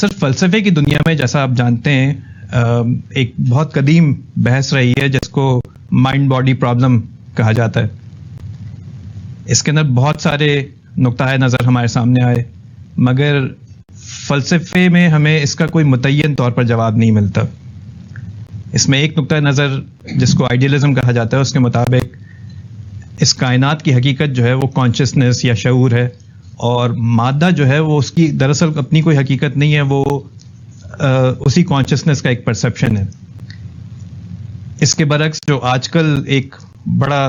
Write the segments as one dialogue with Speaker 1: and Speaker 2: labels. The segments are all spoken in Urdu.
Speaker 1: صرف فلسفے کی دنیا میں جیسا آپ جانتے ہیں ایک بہت قدیم بحث رہی ہے جس کو مائنڈ باڈی پرابلم کہا جاتا ہے. اس کے اندر بہت سارے نقطۂ نظر ہمارے سامنے آئے، مگر فلسفے میں ہمیں اس کا کوئی متعین طور پر جواب نہیں ملتا. اس میں ایک نقطۂ نظر جس کو آئیڈیلزم کہا جاتا ہے، اس کے مطابق اس کائنات کی حقیقت جو ہے وہ کانشسنس یا شعور ہے، اور مادہ جو ہے وہ اس کی دراصل اپنی کوئی حقیقت نہیں ہے، وہ اسی کانشسنس کا ایک پرسیپشن ہے. اس کے برعکس جو آج کل ایک بڑا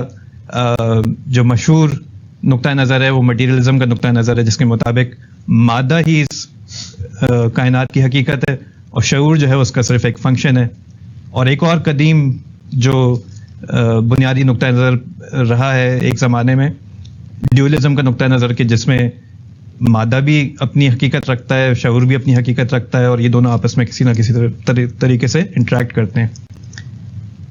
Speaker 1: جو مشہور نقطۂ نظر ہے وہ مٹیریلزم کا نقطۂ نظر ہے، جس کے مطابق مادہ ہی اس کائنات کی حقیقت ہے اور شعور جو ہے اس کا صرف ایک فنکشن ہے. اور ایک اور قدیم جو بنیادی نقطۂ نظر رہا ہے ایک زمانے میں، ڈیولزم کا نقطۂ نظر، کہ جس میں مادہ بھی اپنی حقیقت رکھتا ہے، شعور بھی اپنی حقیقت رکھتا ہے، اور یہ دونوں آپس میں کسی نہ کسی طریقے سے انٹریکٹ کرتے ہیں.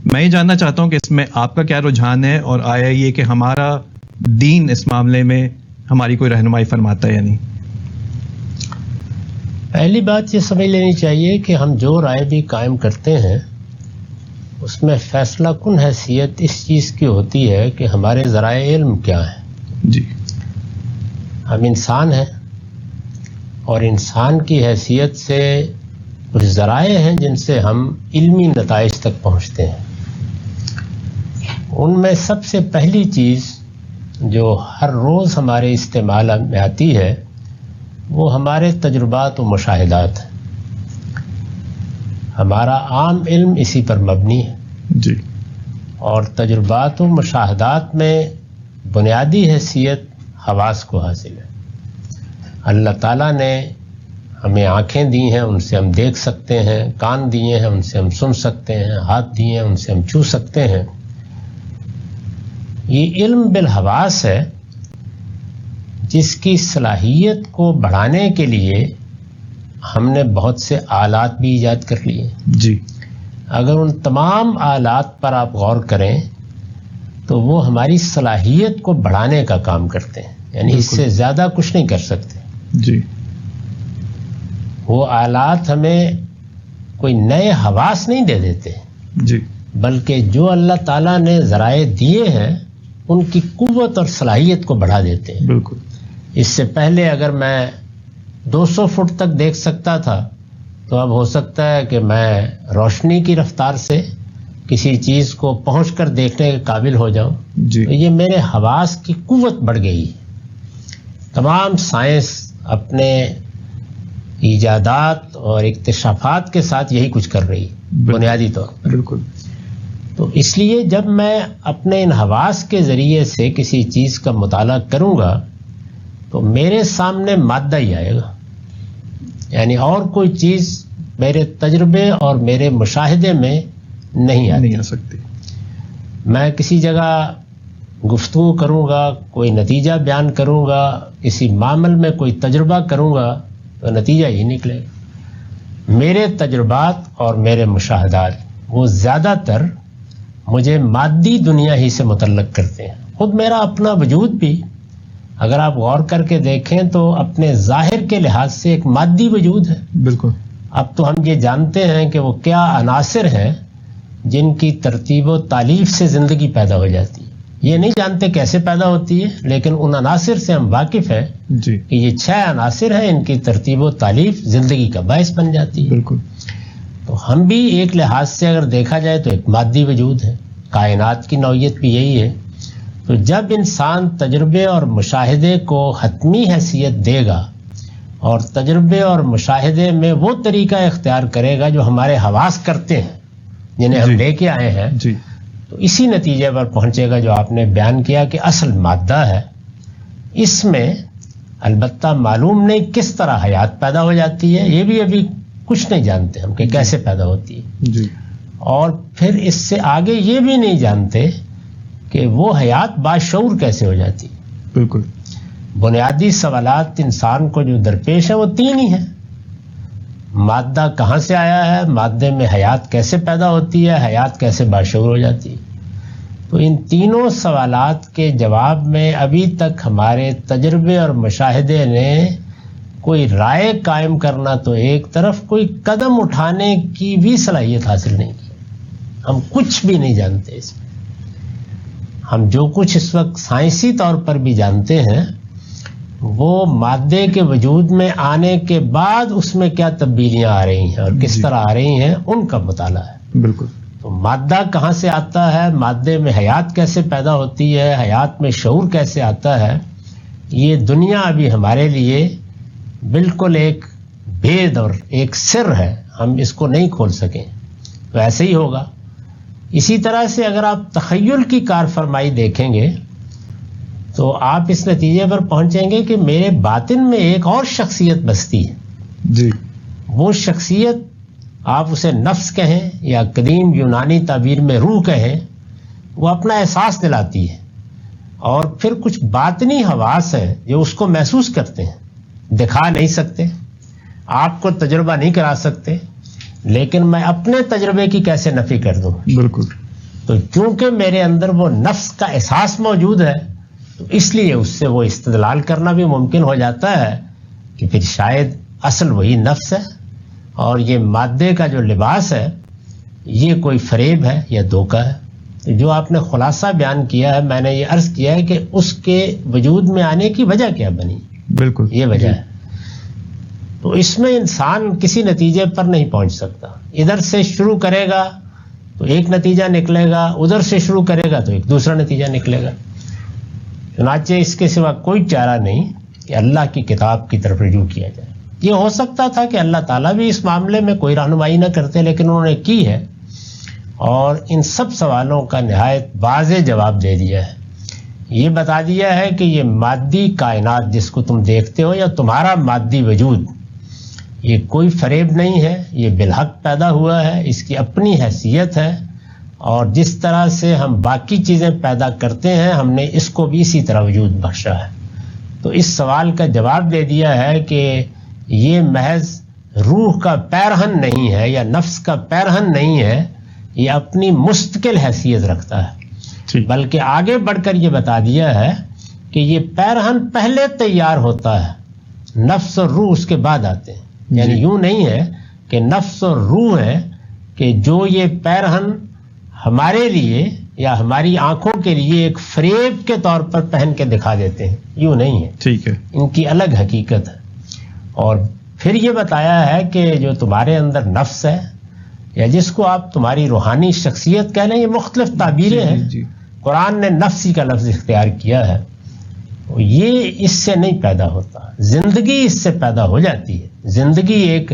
Speaker 1: میں یہ جاننا چاہتا ہوں کہ اس میں آپ کا کیا رجحان ہے، اور آیا یہ کہ ہمارا دین اس معاملے میں ہماری کوئی رہنمائی فرماتا ہے یا نہیں؟
Speaker 2: پہلی بات یہ سمجھ لینی چاہیے کہ ہم جو رائے بھی قائم کرتے ہیں اس میں فیصلہ کن حیثیت اس چیز کی ہوتی ہے کہ ہمارے ذرائع علم کیا ہیں.
Speaker 1: جی،
Speaker 2: ہم انسان ہیں اور انسان کی حیثیت سے کچھ ذرائع ہیں جن سے ہم علمی نتائج تک پہنچتے ہیں. ان میں سب سے پہلی چیز جو ہر روز ہمارے استعمال میں آتی ہے وہ ہمارے تجربات و مشاہدات ہیں. ہمارا عام علم اسی پر مبنی ہے.
Speaker 1: جی،
Speaker 2: اور تجربات و مشاہدات میں بنیادی حیثیت حواس کو حاصل ہے. اللہ تعالیٰ نے ہمیں آنکھیں دی ہیں، ان سے ہم دیکھ سکتے ہیں، کان دیے ہیں، ان سے ہم سن سکتے ہیں، ہاتھ دیے ہیں، ان سے ہم چھو سکتے ہیں. یہ علم بالحواس ہے جس کی صلاحیت کو بڑھانے کے لیے ہم نے بہت سے آلات بھی ایجاد کر لیے.
Speaker 1: جی،
Speaker 2: اگر ان تمام آلات پر آپ غور کریں تو وہ ہماری صلاحیت کو بڑھانے کا کام کرتے ہیں، یعنی اس سے زیادہ کچھ نہیں کر سکتے.
Speaker 1: جی،
Speaker 2: وہ آلات ہمیں کوئی نئے حواس نہیں دے دیتے،
Speaker 1: جی،
Speaker 2: بلکہ جو اللہ تعالیٰ نے ذرائع دیے ہیں ان کی قوت اور صلاحیت کو بڑھا دیتے ہیں.
Speaker 1: بالکل.
Speaker 2: اس سے پہلے اگر میں 200 فٹ تک دیکھ سکتا تھا تو اب ہو سکتا ہے کہ میں روشنی کی رفتار سے کسی چیز کو پہنچ کر دیکھنے کے قابل ہو جاؤں.
Speaker 1: جی،
Speaker 2: تو یہ میرے حواس کی قوت بڑھ گئی. تمام سائنس اپنے ایجادات اور اکتشافات کے ساتھ یہی کچھ کر رہی بنیادی طور پر.
Speaker 1: بالکل.
Speaker 2: تو اس لیے جب میں اپنے ان حواس کے ذریعے سے کسی چیز کا مطالعہ کروں گا تو میرے سامنے مادہ ہی آئے گا، یعنی اور کوئی چیز میرے تجربے اور میرے مشاہدے میں نہیں آ
Speaker 1: سکتی.
Speaker 2: میں کسی جگہ گفتگو کروں گا، کوئی نتیجہ بیان کروں گا، کسی معامل میں کوئی تجربہ کروں گا تو نتیجہ ہی نکلے گا. میرے تجربات اور میرے مشاہدات وہ زیادہ تر مجھے مادی دنیا ہی سے متعلق کرتے ہیں. خود میرا اپنا وجود بھی اگر آپ غور کر کے دیکھیں تو اپنے ظاہر کے لحاظ سے ایک مادی وجود ہے.
Speaker 1: بالکل.
Speaker 2: اب تو ہم یہ جانتے ہیں کہ وہ کیا عناصر ہیں جن کی ترتیب و تالیف سے زندگی پیدا ہو جاتی ہے. یہ نہیں جانتے کیسے پیدا ہوتی ہے، لیکن ان عناصر سے ہم واقف ہیں.
Speaker 1: جی،
Speaker 2: کہ یہ 6 عناصر ہیں، ان کی ترتیب و تالیف زندگی کا باعث بن جاتی ہے.
Speaker 1: بالکل.
Speaker 2: تو ہم بھی ایک لحاظ سے اگر دیکھا جائے تو ایک مادی وجود ہے. کائنات کی نوعیت بھی یہی ہے. تو جب انسان تجربے اور مشاہدے کو حتمی حیثیت دے گا اور تجربے اور مشاہدے میں وہ طریقہ اختیار کرے گا جو ہمارے حواس کرتے ہیں، جنہیں ہم لے کے آئے ہیں،
Speaker 1: جی،
Speaker 2: تو اسی نتیجے پر پہنچے گا جو آپ نے بیان کیا کہ اصل مادہ ہے. اس میں البتہ معلوم نہیں کس طرح حیات پیدا ہو جاتی ہے، یہ بھی ابھی کچھ نہیں جانتے ہم کہ کیسے پیدا ہوتی ہے.
Speaker 1: جی،
Speaker 2: اور پھر اس سے آگے یہ بھی نہیں جانتے کہ وہ حیات باشعور کیسے ہو جاتی.
Speaker 1: بالکل.
Speaker 2: بنیادی سوالات انسان کو جو درپیش ہیں وہ 3 ہی ہیں. مادہ کہاں سے آیا ہے، مادے میں حیات کیسے پیدا ہوتی ہے، حیات کیسے باشعور ہو جاتی ہے. تو ان تینوں سوالات کے جواب میں ابھی تک ہمارے تجربے اور مشاہدے نے کوئی رائے قائم کرنا تو ایک طرف، کوئی قدم اٹھانے کی بھی صلاحیت حاصل نہیں کی. ہم کچھ بھی نہیں جانتے اس میں. ہم جو کچھ اس وقت سائنسی طور پر بھی جانتے ہیں وہ مادے کے وجود میں آنے کے بعد اس میں کیا تبدیلیاں آ رہی ہیں اور کس طرح آ رہی ہیں ان کا مطالعہ ہے.
Speaker 1: بالکل.
Speaker 2: تو مادہ کہاں سے آتا ہے، مادے میں حیات کیسے پیدا ہوتی ہے، حیات میں شعور کیسے آتا ہے، یہ دنیا ابھی ہمارے لیے بالکل ایک بھید اور ایک سر ہے. ہم اس کو نہیں کھول سکیں. تو ایسے ہی ہوگا. اسی طرح سے اگر آپ تخیل کی کار فرمائی دیکھیں گے تو آپ اس نتیجے پر پہنچیں گے کہ میرے باطن میں ایک اور شخصیت بستی ہے.
Speaker 1: جی.
Speaker 2: وہ شخصیت آپ اسے نفس کہیں یا قدیم یونانی تعبیر میں روح کہیں، وہ اپنا احساس دلاتی ہے. اور پھر کچھ باطنی حواس ہیں جو اس کو محسوس کرتے ہیں. دکھا نہیں سکتے، آپ کو تجربہ نہیں کرا سکتے، لیکن میں اپنے تجربے کی کیسے نفی کر دوں.
Speaker 1: بالکل.
Speaker 2: تو چونکہ میرے اندر وہ نفس کا احساس موجود ہے تو اس لیے اس سے وہ استدلال کرنا بھی ممکن ہو جاتا ہے کہ پھر شاید اصل وہی نفس ہے اور یہ مادے کا جو لباس ہے یہ کوئی فریب ہے یا دھوکہ ہے. جو آپ نے خلاصہ بیان کیا ہے، میں نے یہ عرض کیا ہے کہ اس کے وجود میں آنے کی وجہ کیا بنی.
Speaker 1: بالکل
Speaker 2: یہ وجہ ہے. تو اس میں انسان کسی نتیجے پر نہیں پہنچ سکتا. ادھر سے شروع کرے گا تو ایک نتیجہ نکلے گا، ادھر سے شروع کرے گا تو ایک دوسرا نتیجہ نکلے گا. چنانچہ اس کے سوا کوئی چارہ نہیں کہ اللہ کی کتاب کی طرف رجوع کیا جائے. یہ ہو سکتا تھا کہ اللہ تعالیٰ بھی اس معاملے میں کوئی رہنمائی نہ کرتے، لیکن انہوں نے کی ہے اور ان سب سوالوں کا نہایت واضح جواب دے دیا ہے. یہ بتا دیا ہے کہ یہ مادی کائنات جس کو تم دیکھتے ہو یا تمہارا مادی وجود، یہ کوئی فریب نہیں ہے، یہ بالحق پیدا ہوا ہے، اس کی اپنی حیثیت ہے. اور جس طرح سے ہم باقی چیزیں پیدا کرتے ہیں ہم نے اس کو بھی اسی طرح وجود بخشا ہے. تو اس سوال کا جواب دے دیا ہے کہ یہ محض روح کا پیرہن نہیں ہے یا نفس کا پیرہن نہیں ہے، یہ اپنی مستقل حیثیت رکھتا ہے. بلکہ آگے بڑھ کر یہ بتا دیا ہے کہ یہ پیرہن پہلے تیار ہوتا ہے، نفس اور روح اس کے بعد آتے ہیں. یعنی یوں نہیں ہے کہ نفس اور روح ہے کہ جو یہ پیرہن ہمارے لیے یا ہماری آنکھوں کے لیے ایک فریب کے طور پر پہن کے دکھا دیتے ہیں. یوں نہیں ہے.
Speaker 1: ٹھیک ہے.
Speaker 2: ان کی الگ حقیقت ہے. اور پھر یہ بتایا ہے کہ جو تمہارے اندر نفس ہے یا جس کو آپ تمہاری روحانی شخصیت کہہ لیں، یہ مختلف تعبیریں ہیں. قرآن نے نفسی کا لفظ اختیار کیا ہے. یہ اس سے نہیں پیدا ہوتا، زندگی اس سے پیدا ہو جاتی ہے. زندگی ایک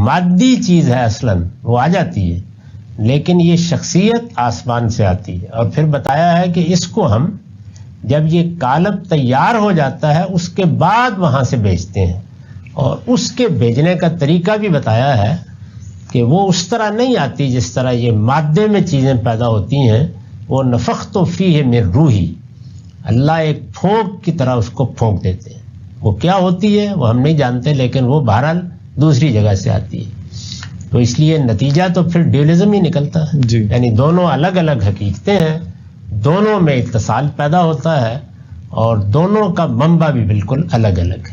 Speaker 2: مادی چیز ہے، اصلاً وہ آ جاتی ہے، لیکن یہ شخصیت آسمان سے آتی ہے. اور پھر بتایا ہے کہ اس کو ہم جب یہ قالب تیار ہو جاتا ہے اس کے بعد وہاں سے بیچتے ہیں. اور اس کے بھیجنے کا طریقہ بھی بتایا ہے کہ وہ اس طرح نہیں آتی جس طرح یہ مادے میں چیزیں پیدا ہوتی ہیں. وہ نفخت فیہ من روحی، اللہ ایک پھونک کی طرح اس کو پھونک دیتے ہیں. وہ کیا ہوتی ہے وہ ہم نہیں جانتے، لیکن وہ بہرحال دوسری جگہ سے آتی ہے. تو اس لیے نتیجہ تو پھر ڈیولزم ہی نکلتا ہے. یعنی دونوں الگ الگ حقیقتیں ہیں، دونوں میں اتصال پیدا ہوتا ہے اور دونوں کا منبع بھی بالکل الگ الگ ہے.